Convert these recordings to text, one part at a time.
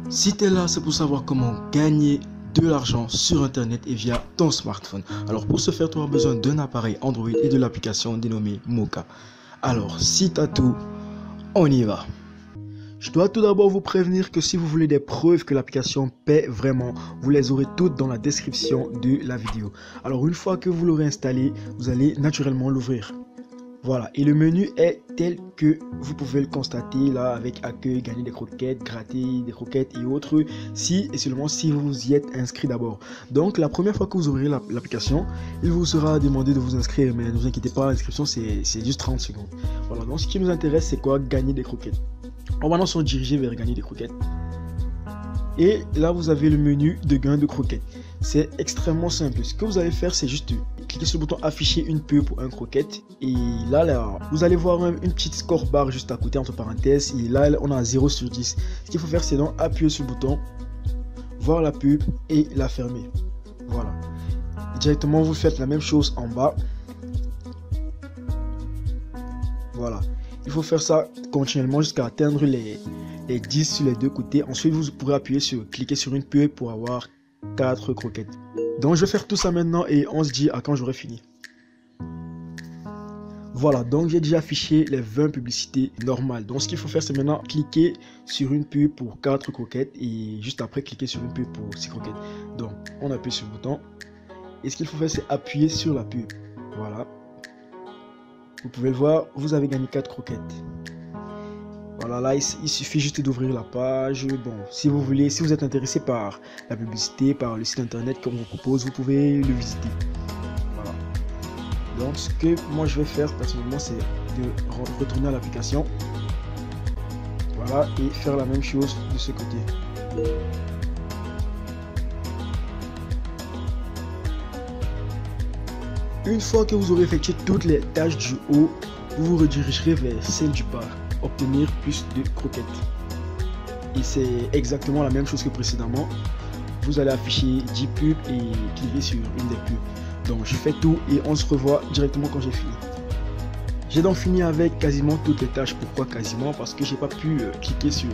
Si tu es là, c'est pour savoir comment gagner de l'argent sur internet et via ton smartphone. Alors pour ce faire, tu auras besoin d'un appareil Android et de l'application dénommée Moka. Alors si tu as tout, on y va. Je dois tout d'abord vous prévenir que si vous voulez des preuves que l'application paie vraiment, vous les aurez toutes dans la description de la vidéo. Alors une fois que vous l'aurez installé, vous allez naturellement l'ouvrir. Voilà, et le menu est tel que vous pouvez le constater là, avec accueil, gagner des croquettes, gratter des croquettes et autres, si et seulement si vous y êtes inscrit d'abord. Donc la première fois que vous ouvrirez l'application, il vous sera demandé de vous inscrire, mais ne vous inquiétez pas, l'inscription c'est juste 30 secondes. Voilà, donc ce qui nous intéresse c'est quoi? Gagner des croquettes. On va maintenant se diriger vers gagner des croquettes. Et là vous avez le menu de gain de croquettes. C'est extrêmement simple. Ce que vous allez faire, c'est juste cliquer sur le bouton afficher une pub pour un croquette. Et là, vous allez voir une petite score bar juste à côté entre parenthèses. Et là, on a 0 sur 10. Ce qu'il faut faire, c'est donc appuyer sur le bouton, voir la pub et la fermer. Voilà. Et directement, vous faites la même chose en bas. Voilà. Il faut faire ça continuellement jusqu'à atteindre les 10 sur les deux côtés. Ensuite, vous pourrez appuyer sur cliquer sur une pub pour avoir 4 croquettes. Donc je vais faire tout ça maintenant et on se dit à quand j'aurai fini. Voilà, donc j'ai déjà affiché les 20 publicités normales. Donc ce qu'il faut faire, c'est maintenant cliquer sur une pub pour 4 croquettes et juste après cliquer sur une pub pour 6 croquettes. Donc on appuie sur le bouton et ce qu'il faut faire, c'est appuyer sur la pub. Voilà, vous pouvez le voir, vous avez gagné 4 croquettes. Voilà, là il suffit juste d'ouvrir la page. Bon, si vous voulez, si vous êtes intéressé par la publicité, par le site internet qu'on vous propose, vous pouvez le visiter. Voilà. Donc ce que moi je vais faire personnellement, c'est de retourner à l'application. Voilà, et faire la même chose de ce côté. Une fois que vous aurez effectué toutes les tâches du haut, vous vous redirigerez vers celle du bas. Obtenir plus de croquettes. Et c'est exactement la même chose que précédemment. Vous allez afficher 10 pubs et cliquer sur une des pubs. Donc je fais tout et on se revoit directement quand j'ai fini. J'ai donc fini avec quasiment toutes les tâches. Pourquoi quasiment? Parce que j'ai pas pu cliquer sur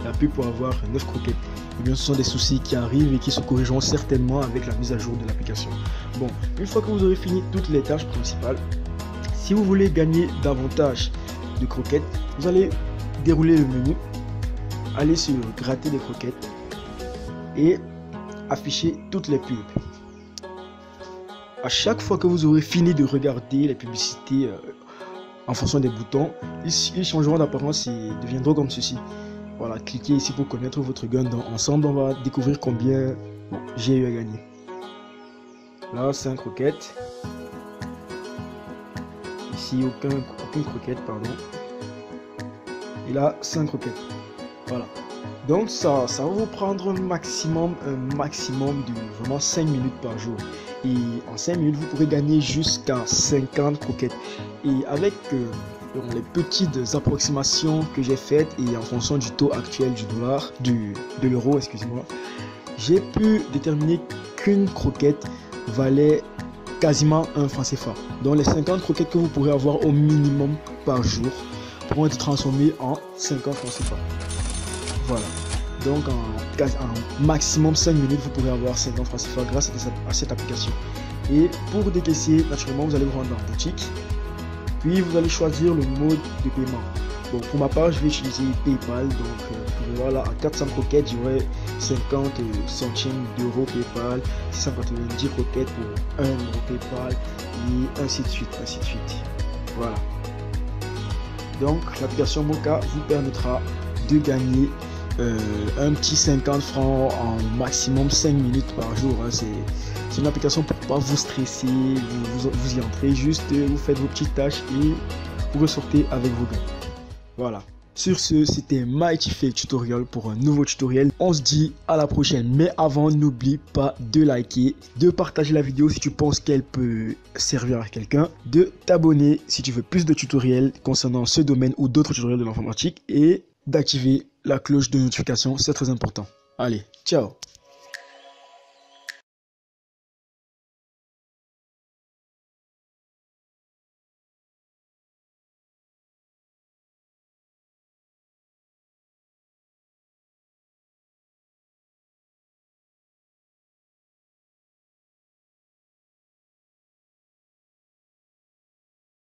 la pub pour avoir 9 croquettes. Et bien ce sont des soucis qui arrivent et qui se corrigeront certainement avec la mise à jour de l'application. Bon, une fois que vous aurez fini toutes les tâches principales, si vous voulez gagner davantage de croquettes, vous allez dérouler le menu, aller sur gratter des croquettes et afficher toutes les pubs. À chaque fois que vous aurez fini de regarder les publicités en fonction des boutons, ils changeront d'apparence et deviendront comme ceci. Voilà, cliquez ici pour connaître votre gain. Donc ensemble on va découvrir combien j'ai eu à gagner. Là 5 croquettes. Ici aucune croquette, pardon. Et là 5 croquettes. Voilà. Donc ça va vous prendre un maximum de vraiment 5 minutes par jour. Et en 5 minutes vous pourrez gagner jusqu'à 50 croquettes. Et avec les petites approximations que j'ai faites et en fonction du taux actuel du dollar, de l'euro, excusez-moi, j'ai pu déterminer qu'une croquette valait quasiment 1 franc CFA. Donc les 50 croquettes que vous pourrez avoir au minimum par jour pourront être transformées en 50 francs CFA. Voilà. Donc en maximum 5 minutes, vous pourrez avoir 50 francs CFA grâce à cette application. Et pour décaisser, naturellement, vous allez vous rendre en boutique. Puis vous allez choisir le mode de paiement. Bon, pour ma part, je vais utiliser PayPal. Donc vous pouvez voir là, à 400 croquettes, j'aurai 50 centimes d'euros PayPal, 690 croquettes pour 1 euro PayPal, et ainsi de suite, ainsi de suite. Voilà. Donc l'application Moka vous permettra de gagner un petit 50 francs en maximum 5 minutes par jour. Hein. C'est une application pour pas vous stresser, vous y entrez juste, vous faites vos petites tâches et vous ressortez avec vos gains. Voilà. Sur ce, c'était Mighty Fake Tutorial pour un nouveau tutoriel. On se dit à la prochaine. Mais avant, n'oublie pas de liker, de partager la vidéo si tu penses qu'elle peut servir à quelqu'un, de t'abonner si tu veux plus de tutoriels concernant ce domaine ou d'autres tutoriels de l'informatique et d'activer la cloche de notification, c'est très important. Allez, ciao!